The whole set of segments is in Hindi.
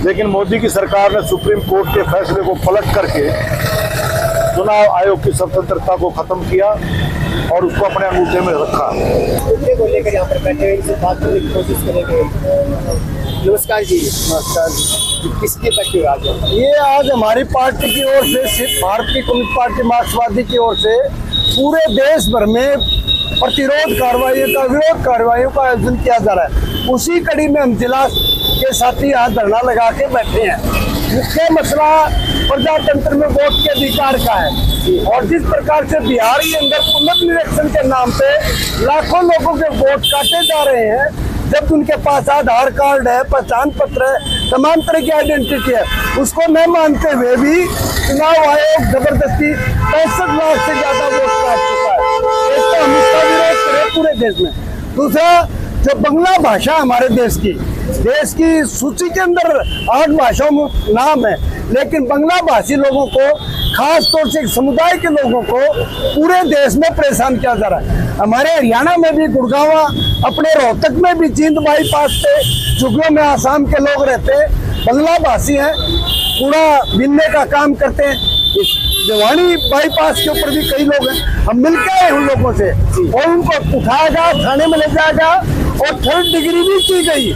लेकिन मोदी की सरकार ने सुप्रीम कोर्ट के फैसले को पलट करके चुनाव आयोग की स्वतंत्रता को खत्म किया और उसको अपने अंगूठे में रखा। मुद्दे को लेकर यहाँ पर बैठे हुए इनसे बात करने की कोशिश करेंगे। नमस्कार जी। नमस्कार जी। किसके बैठे हुए आज? ये आज हमारी पार्टी की ओर से, सिर्फ भारतीय कम्युनिस्ट पार्टी मार्क्सवादी की ओर से पूरे देश भर में प्रतिरोध कार्रवाइयों का, विरोध कार्रवाइयों का आयोजन किया जा रहा है। उसी कड़ी में हम जिला के साथी यहाँ धरना लगा के बैठे हैं। मुख्य मसला प्रजातंत्र में वोट के अधिकार का है और जिस प्रकार से बिहार के अंदर पुनर्निरीक्षण के नाम पे लाखों लोगों के वोट काटे जा रहे हैं, जब उनके पास आधार कार्ड है, पहचान पत्र है, तमाम तरह की आइडेंटिटी है, उसको न मानते हुए भी चुनाव आयोग जबरदस्ती 65 लाख से ज्यादा वोट काट चुका है। एक तो हम इसका विरोध करें पूरे देश में। दूसरा, जो बांग्ला भाषा हमारे देश की सूची के अंदर 8 भाषाओं में नाम है, लेकिन बांग्ला भाषी लोगों को, खास तौर से समुदाय के लोगों को पूरे देश में परेशान किया जा रहा है। हमारे हरियाणा में भी, गुड़गांव, अपने रोहतक में भी, जींद बाईपास पे झुग्गियों में आसाम के लोग रहते हैं, बांग्ला भाषी हैं, कूड़ा बीनने का काम करते हैं। भिवानी बाईपास के ऊपर भी कई लोग हैं। हम मिलकर आए उन लोगों से और उनको उठाया गया, थाने में ले जाया गया और 3rd डिग्री भी की गई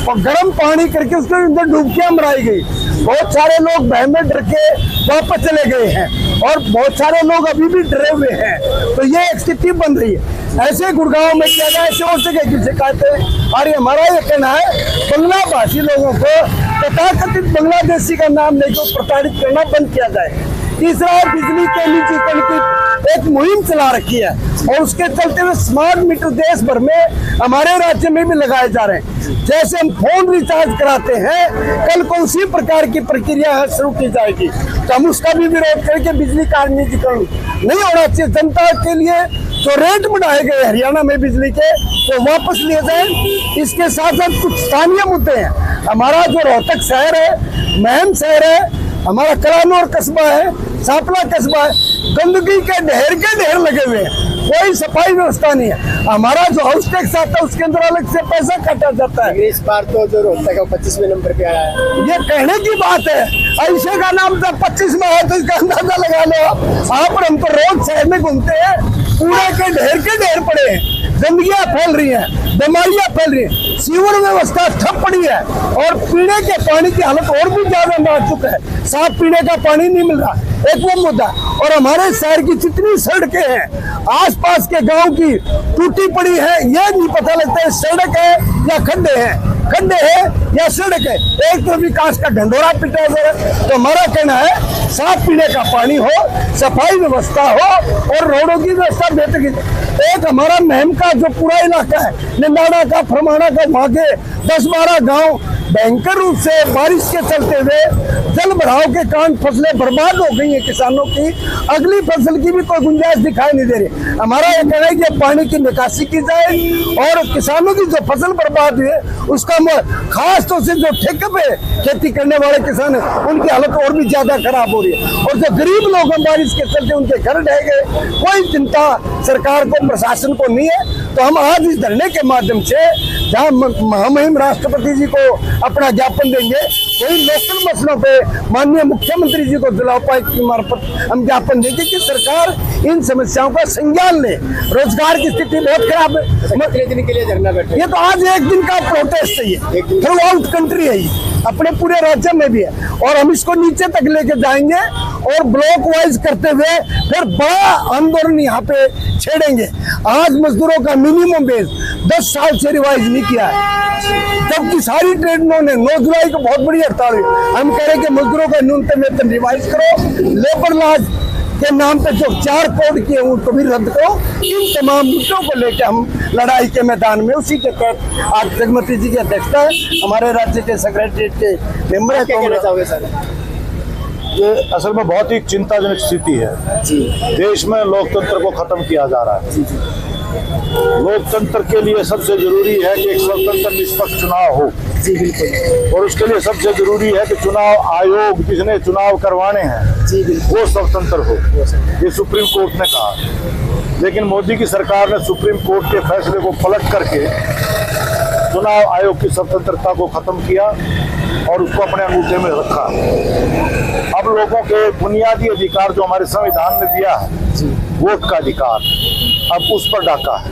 और गर्म पानी करके उसके अंदर डुबकियां मराई गई। बहुत सारे लोग बह में डर के वापस चले गए हैं और बहुत सारे लोग अभी भी डरे हुए हैं। तो ये एक स्थिति बन रही है। ऐसे गुड़गांव में किया गया, ऐसे और जगह की शिकायतें हैं। और हमारा ये कहना है, बांग्ला भाषी लोगों को तथाकथित बांग्लादेशी का नाम लेकर प्रताड़ित करना बंद किया जाए। तीसरा, बिजली के निजीकरण की एक मुहिम चला रखी है और उसके चलते हुए स्मार्ट मीटर देश भर में, हमारे राज्य में भी लगाए जा रहे हैं। जैसे हम फोन रिचार्ज कराते हैं, कल को उसी प्रकार की प्रक्रिया शुरू की जाएगी। तो हम उसका भी विरोध करके बिजली का निजीकरण नहीं होना चाहिए। जनता के लिए जो रेट बढ़ाए गए हरियाणा में बिजली के, वो वापस लिए जाए। इसके साथ साथ कुछ स्थानीय मुद्दे हैं। हमारा जो रोहतक शहर है, महम शहर है, हमारा कलानौर कस्बा है, सांपला कस्बा है, गंदगी के ढेर लगे हुए हैं, कोई सफाई व्यवस्था नहीं है। हमारा जो हाउस टैक्स आता है उसके अंदर अलग से पैसा काटा जाता है। इस बार तो जो रोहतक है 25वें नंबर पे आया है। ये कहने की बात है, ऐसे का नाम जब 25 में है तो इसका अंदाजा लगा लो आप। हम तो रोज शहर में घूमते हैं, कूड़े के ढेर पड़े हैं, गंदगियां फैल रही हैं, बीमारियां फैल रही हैं, सीवर व्यवस्था ठप पड़ी है और पीने के पानी की हालत और भी ज्यादा नाजुक है। साफ पीने का पानी नहीं मिल रहा, एक वो मुद्दा। और हमारे शहर की जितनी सड़कें हैं, आसपास के गांव की टूटी पड़ी है, ये नहीं पता लगता है सड़क है या खड्डे हैं, खड्डे है या सड़क है। एक तो विकास का ढंढोरा पिटा जा रहा है। तो हमारा कहना है, साफ पीने का पानी हो, सफाई व्यवस्था हो और रोडों की व्यवस्था बेहतर की। एक हमारा महम का जो पूरा इलाका है, निंदाना का, फरमाना का, वहां के 10-12 गांव भयंकर रूप से बारिश के चलते हुए जल भराव के कारण फसलें बर्बाद हो गई हैं किसानों की। अगली फसल की भी कोई गुंजाइश दिखाई नहीं दे रही। हमारा ये कहना है कि पानी की निकासी की जाए और किसानों की जो फसल बर्बाद हुई है उसका खास तौर से जो ठेके पे खेती करने वाले किसान हैं, उनकी हालत और भी ज्यादा खराब हो रही है। और जो गरीब लोग हैं, बारिश के चलते उनके घर ढह गए, कोई चिंता सरकार को, प्रशासन को नहीं है। तो हम आज इस धरने के माध्यम से, जहाँ महामहिम राष्ट्रपति जी को अपना ज्ञापन देंगे, वही लोकल मसलों पे माननीय मुख्यमंत्री जी को जिला उपायुक्त की मार्फत हम ज्ञापन देंगे कि सरकार इन समस्याओं का संज्ञान ले। रोजगार की स्थिति बहुत खराब है। कितने दिन के लिए धरना बैठे? ये तो आज एक दिन का प्रोटेस्ट है, ये थ्रू आउट कंट्री है, ये अपने पूरे राज्य में भी है और हम इसको नीचे तक लेके जाएंगे और ब्लॉक वाइज करते हुए फिर बड़ा आंदोलन यहाँ पे छेड़ेंगे। आज मजदूरों का मिनिमम वेज 10 साल से रिवाइज नहीं किया है, जबकि सारी ट्रेड यूनियन ने 9 जुलाई को बहुत बड़ी हड़ताल हुई। हम कह रहे हैं कि मजदूरों का न्यूनतम वेतन रिवाइज करो, लेबर लॉज के नाम पे जो 4 कोड किए उनको भी रद्द करो। इन तमाम मुद्दों को लेकर हम लड़ाई के मैदान में, उसी के तहत आज जगमती जी की अध्यक्षता है, हमारे राज्य के सेक्रेटरीट के मेंबर है। क्या कहना चाहोगे सर? ये असल में बहुत ही चिंताजनक स्थिति है जी। देश में लोकतंत्र को खत्म किया जा रहा है। लोकतंत्र के लिए सबसे जरूरी है कि एक स्वतंत्र निष्पक्ष चुनाव हो। जी बिल्कुल। और उसके लिए सबसे जरूरी है कि चुनाव आयोग जिसने चुनाव करवाने हैं, जी बिल्कुल, वो स्वतंत्र हो। ये सुप्रीम कोर्ट ने कहा। लेकिन मोदी की सरकार ने सुप्रीम कोर्ट के फैसले को पलट करके चुनाव आयोग की स्वतंत्रता को खत्म किया और उसको अपने अंगूठे में रखा। अब लोगों के बुनियादी अधिकार जो हमारे संविधान ने दिया है, वोट का अधिकार, अब उस पर डाका है।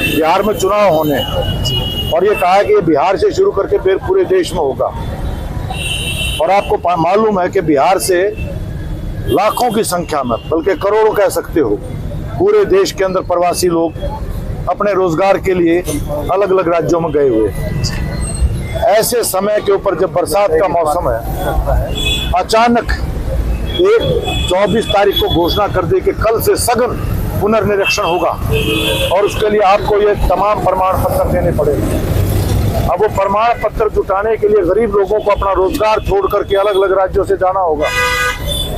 बिहार में चुनाव होने हैं और ये कहा है कि ये बिहार से शुरू करके फिर पूरे देश में होगा। और आपको मालूम है कि बिहार से लाखों की संख्या में, बल्कि करोड़ों कह सकते हो, पूरे देश के अंदर प्रवासी लोग अपने रोजगार के लिए अलग अलग राज्यों में गए हुए। ऐसे समय के ऊपर जब बरसात का मौसम है, अचानक 24 तारीख को घोषणा कर दी कि कल से सघन पुनर्निरीक्षण होगा और उसके लिए आपको ये तमाम प्रमाण पत्र देने पड़ेंगे। अब वो प्रमाण पत्र जुटाने के लिए गरीब लोगों को अपना रोजगार छोड़ करके अलग अलग राज्यों से जाना होगा।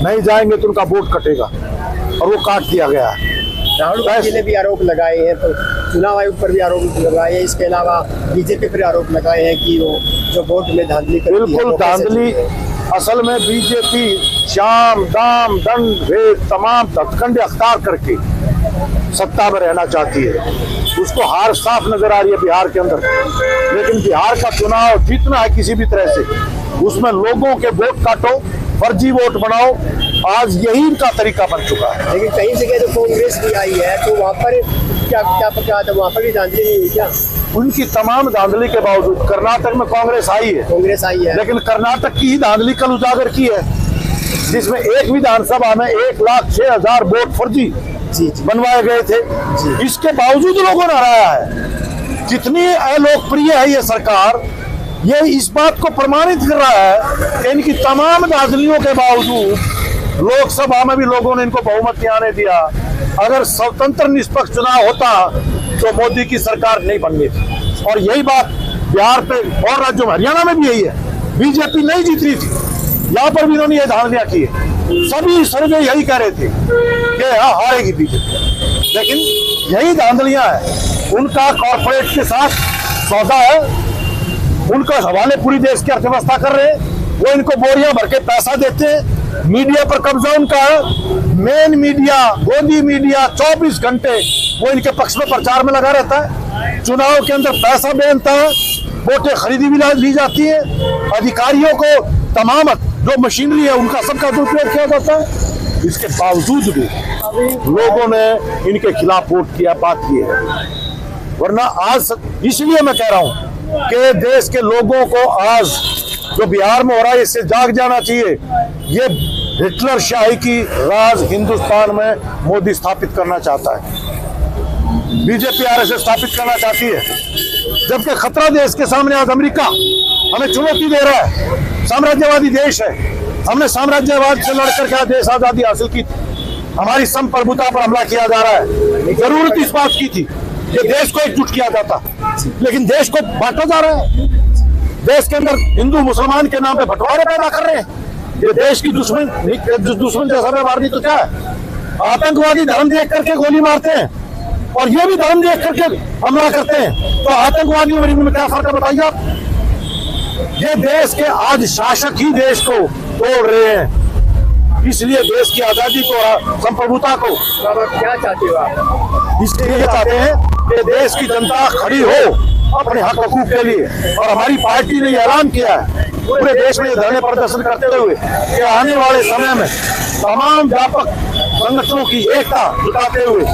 नहीं जाएंगे तो उनका वोट कटेगा और वो काट दिया गया है। राहुल गांधी ने भी आरोप लगाए हैं, तो चुनाव आयोग पर भी आरोप लगाए हैं। इसके अलावा बीजेपी पर आरोप लगाए हैं कि वो जो वोट में धांधली करती है। बिल्कुल धांधली। असल में बीजेपी शाम दाम दंड भेद तमाम हथकंडे अख्तियार करके सत्ता में रहना चाहती है। उसको हार साफ नजर आ रही है बिहार के अंदर। लेकिन बिहार का चुनाव जीतना है किसी भी तरह से, उसमें लोगों के वोट काटो, फर्जी वोट बनाओ, आज यही इनका तरीका बन चुका है। लेकिन कई जगह तो कांग्रेस भी आई है, तो वहाँ पर क्या पता था, वहाँ पर भी धांधली नहीं हुई क्या? उनकी तमाम धांधली के बावजूद कर्नाटक में कांग्रेस आई है, लेकिन कर्नाटक की ही धांधली कल उजागर की है, जिसमें एक विधानसभा में 1,06,000 वोट फर्जी बनवाए गए थे। इसके बावजूद लोगों ने हराया है। कितनी अलोकप्रिय है ये सरकार, ये इस बात को प्रमाणित कर रहा है कि इनकी तमाम धांधलियों के बावजूद लोकसभा में भी लोगों ने इनको बहुमत आने दिया। अगर स्वतंत्र निष्पक्ष चुनाव होता तो मोदी की सरकार नहीं बननी थी। और यही बात बिहार पे और राज्यों में, हरियाणा में भी यही है। बीजेपी नहीं जीत रही थी, यहाँ पर भी इन्होंने ये धांधलियां की है। सभी सर्वे यही कह रहे थे कि यहाँ हारेगी बीजेपी, लेकिन यही धांधलियां हैं। उनका कॉर्पोरेट के साथ सौदा है, उनका हवाले पूरी देश की अर्थव्यवस्था कर रहे हैं। वो इनको बोरियां भर के पैसा देते हैं। मीडिया पर कब्जा उनका है। मेन मीडिया, गोदी मीडिया 24 घंटे वो इनके पक्ष में प्रचार में लगा रहता है। चुनाव के अंदर पैसा बेचता है, वोटें खरीदी भी ली जाती है। अधिकारियों को तमाम जो मशीनरी है उनका सबका दुरुपयोग किया जाता है। इसके बावजूद भी लोगों ने इनके खिलाफ वोट किया, बात की है। वरना आज इसलिए मैं कह रहा हूं कि देश के लोगों को आज जो बिहार में हो रहा है इससे जाग जाना चाहिए। ये हिटलर शाही की राज हिंदुस्तान में मोदी स्थापित करना चाहता है, बीजेपी आरएसएस स्थापित करना चाहती है, जबकि खतरा देश के सामने आज अमेरिका हमें चुनौती दे रहा है। साम्राज्यवादी देश है, हमने साम्राज्यवाद से लड़कर क्या देश आजादी हासिल की थी। हमारी संप्रभुता पर हमला किया जा रहा है। जरूरत इस बात की थी कि देश को एकजुट किया जाता, लेकिन देश को बांटा जा रहा है। देश के अंदर हिंदू मुसलमान के नाम पे बंटवारे पैदा कर रहे हैं। ये देश की दुश्मन जैसा व्यवहार नहीं तो क्या है? आतंकवादी धर्म देख करके गोली मारते हैं और ये भी धर्म देख करके हमला करते हैं, तो आतंकवादियों में क्या फर्क है बताइए आप? ये देश के आज शासक ही देश को तोड़ रहे हैं। इसलिए देश की आजादी को, संप्रभुता को क्या चाहते हो आप? इसलिए चाहते हैं कि देश की जनता खड़ी हो अपने हक हकूक के लिए। और हमारी पार्टी ने ऐलान किया है पूरे देश में धरने प्रदर्शन करते हुए कि आने वाले समय में तमाम व्यापक संगठनों की एकता जुटाते हुए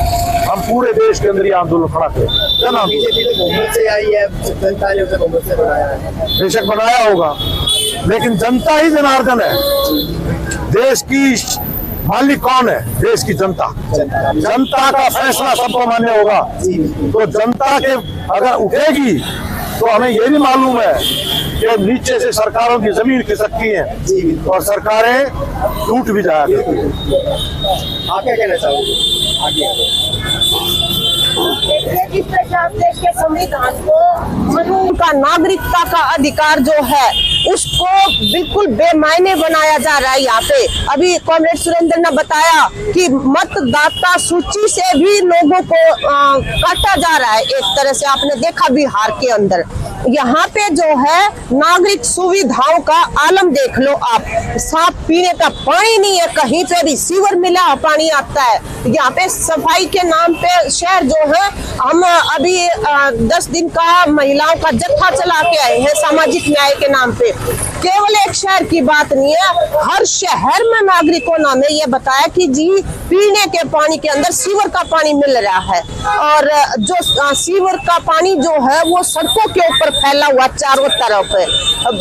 हम पूरे देश के अंदर ये आंदोलन खड़ा करें। बीजेपी तो बहुमत से आई है, जनता ने उसे बहुमत से बनाया है। बेशक बनाया होगा, लेकिन जनता ही जनार्दन है। देश की मालिक कौन है? देश की जनता। जनता का फैसला सबको मान्य होगा। तो जनता के अगर उठेगी तो हमें ये भी मालूम है कि नीचे से सरकारों की जमीन खिसकती है और सरकारें टूट भी जाती हैं। आप क्या कहना चाहोगे आगे? जिस प्रकार देश के संविधान को कानून का, नागरिकता का अधिकार जो है उसको बिल्कुल बेमायने बनाया जा रहा है। यहाँ पे अभी कॉमरेड सुरेंद्र ने बताया कि मतदाता सूची से भी लोगों को काटा जा रहा है। एक तरह से आपने देखा बिहार के अंदर यहाँ पे जो है नागरिक सुविधाओं का आलम देख लो आप। साफ पीने का पानी नहीं है, कहीं पे भी सीवर मिला पानी आता है। यहाँ पे सफाई के नाम पे शहर जो है, हम अभी 10 दिन का महिलाओं का जत्था चला के आए हैं सामाजिक न्याय के नाम पे। केवल एक शहर की बात नहीं है, हर शहर में नागरिकों ने हमें ये बताया कि जी पीने के पानी के अंदर सीवर का पानी मिल रहा है, और जो सीवर का पानी जो है वो सड़कों के ऊपर फैला हुआ चारों तरफ है।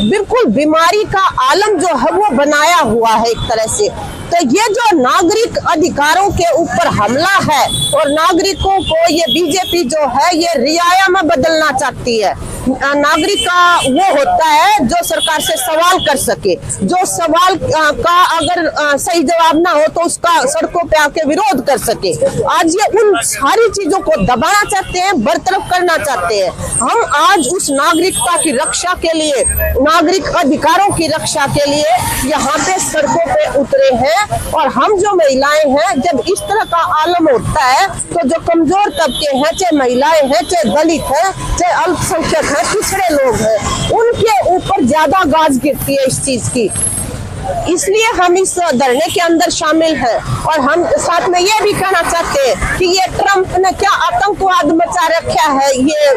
बिल्कुल बीमारी का आलम जो है वो बनाया हुआ है एक तरह से। तो ये जो नागरिक अधिकारों के ऊपर हमला है, और नागरिकों को ये बीजेपी जो है ये रियाया में बदलना चाहती है। नागरिक का वो होता है जो सरकार से सवाल कर सके, जो सवाल का अगर सही जवाब ना हो तो उसका सड़कों पे आके विरोध कर सके। आज ये उन सारी चीजों को दबाना चाहते हैं, बरतरफ करना चाहते हैं। हम आज उस नागरिकता की रक्षा के लिए, नागरिक अधिकारों की रक्षा के लिए यहाँ पे सड़कों पे उतरे हैं। और हम जो महिलाएं हैं, जब इस तरह का आलम होता है तो जो कमजोर तबके हैं, चाहे महिलाएं हैं, चाहे दलित हैं, चाहे अल्पसंख्यक हैं, पिछड़े लोग हैं, उनके ऊपर ज्यादा गाज गिरती है इस चीज की। इसलिए हम इस धरने के अंदर शामिल हैं। और हम साथ में ये भी कहना चाहते हैं कि ये ट्रंप ने क्या आतंकवाद मचा रखा है। ये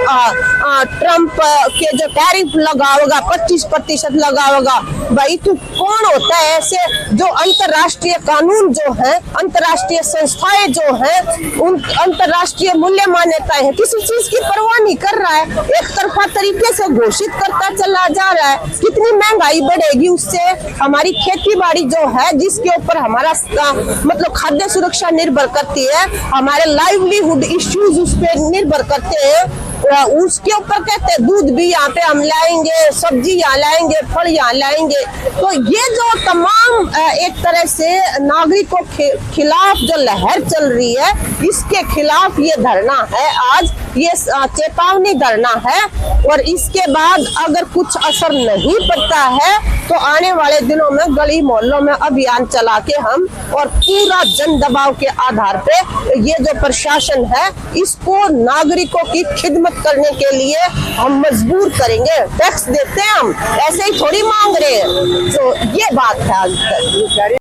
ट्रंप के जो टैरिफ लगा होगा, 25% लगा होगा, भाई तू कौन होता है ऐसे जो अंतर्राष्ट्रीय कानून जो है, अंतर्राष्ट्रीय संस्थाएं जो है, उन अंतर्राष्ट्रीय मूल्य मान्यताएं हैं, किसी चीज की परवाह नहीं कर रहा है, एक तरफा तरीके से घोषित करता चला जा रहा है। कितनी महंगाई बढ़ेगी उससे, हमारी खेती बाड़ी जो है जिसके ऊपर हमारा मतलब खाद्य सुरक्षा निर्भर करती है, हमारे लाइवलीहुड इश्यूज उस पर निर्भर करते हैं, उसके ऊपर कहते हैं दूध भी यहाँ पे हम लाएंगे, सब्जी यहाँ लाएंगे, फल यहाँ लाएंगे। तो ये जो तमाम एक तरह से नागरिकों के खिलाफ जो लहर चल रही है, इसके खिलाफ ये धरना है आज, ये चेतावनी धरना है। और इसके बाद अगर कुछ असर नहीं पड़ता है तो आने वाले दिनों में गली मोहल्लों में अभियान चला के हम, और पूरा जन दबाव के आधार पे ये जो प्रशासन है इसको नागरिकों की खिदमत करने के लिए हम मजबूर करेंगे। टैक्स देते हैं हम, ऐसे ही थोड़ी मांग रहे हैं। तो ये बात है आज तक।